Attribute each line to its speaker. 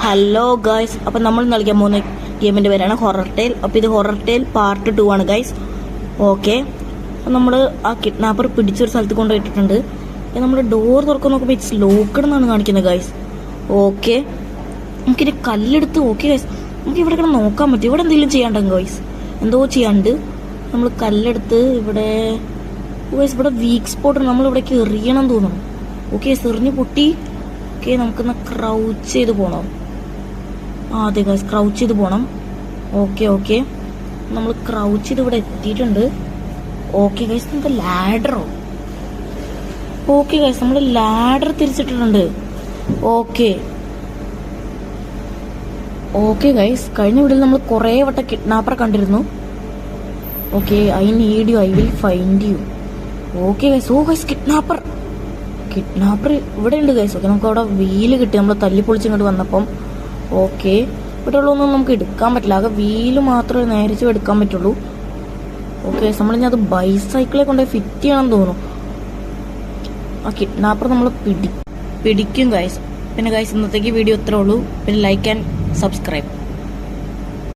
Speaker 1: Hello guys, അപ്പം നമ്മൾ കളിക്കാൻ പോകുന്ന ഗെയിമിൻ്റെ പേരാണ് ഹൊറർ ടെയിൽ. അപ്പോൾ ഇത് ഹൊറർ ടെയിൽ പാർട്ട് 2 ആണ് ഗൈസ്. ഓക്കെ, അപ്പം നമ്മൾ ആ കിഡ്നാപ്പർ പിടിച്ചൊരു സ്ഥലത്ത് കൊണ്ടുപോയിട്ടിട്ടുണ്ട്. നമ്മൾ ഡോർ തുറക്കാൻ നോക്കുമ്പോൾ ഇറ്റ്സ് ലോക്കഡ് എന്നാണ് കാണിക്കുന്നത് ഗൈസ്. ഓക്കെ, നമുക്കിനി കല്ലെടുത്ത് ഓക്കെ ഗൈസ് നമുക്ക് ഇവിടെ കിടന്ന് നോക്കാൻ പറ്റും. ഇവിടെ എന്തെങ്കിലും ചെയ്യാണ്ടെങ്കിൽ ഗൈസ് എന്തോ ചെയ്യാണ്ട് നമ്മൾ കല്ലെടുത്ത് ഇവിടെ ഗൈസ് ഇവിടെ വീക്ക് സ്പോട്ട് നമ്മൾ ഇവിടേക്ക് എറിയണം തോന്നുന്നു. ഓക്കെ, എറിഞ്ഞ് പൊട്ടി. ഓക്കെ, നമുക്കൊന്ന് ക്രൗച്ച് ചെയ്ത് പോകണം. അതെ ഗൈസ്, ക്രൗച്ച് ചെയ്ത് പോകണം. ഓക്കെ നമ്മൾ ക്രൗച്ച് ചെയ്ത് ഇവിടെ എത്തിയിട്ടുണ്ട്. ഓക്കെ ഗൈസ്, നമുക്ക് ലാഡറോ? ഓക്കെ ഗൈസ്, നമ്മൾ ലാഡർ തിരിച്ചിട്ടിട്ടുണ്ട്. ഓക്കെ ഗൈസ്, കഴിഞ്ഞ വീട്ടിൽ നമ്മൾ കുറേ വട്ടം കിഡ്നാപ്പറെ കണ്ടിരുന്നു. Okay, I need you, I will find you. Okay guys, oh guys kidnapper ഇവിടെ ഉണ്ട് ഗൈസ്. ഓക്കെ, നമുക്ക് അവിടെ വീല് കിട്ടി നമ്മൾ തല്ലിപ്പൊളിച്ച് ഇങ്ങോട്ട് വന്നപ്പം. ഓക്കെ, ഇവിടെ ഉള്ളതൊന്നും നമുക്ക് എടുക്കാൻ പറ്റില്ല, ആകെ വീല് മാത്രമേ നേരിച്ച് എടുക്കാൻ പറ്റുള്ളൂ. ഓക്കെ, നമ്മളിനി അത് ബൈസൈക്കിളെ കൊണ്ടുപോയി ഫിറ്റ് ചെയ്യണമെന്ന് തോന്നുന്നു. ആ കിഡ്നാപ്പർ നമ്മൾ പിടിക്കും ഗൈസ്. പിന്നെ ഗൈസ്, ഇന്നത്തേക്ക് വീഡിയോ ഇത്രേ ഉള്ളൂ. പിന്നെ ലൈക്ക് ആൻഡ് സബ്സ്ക്രൈബ്.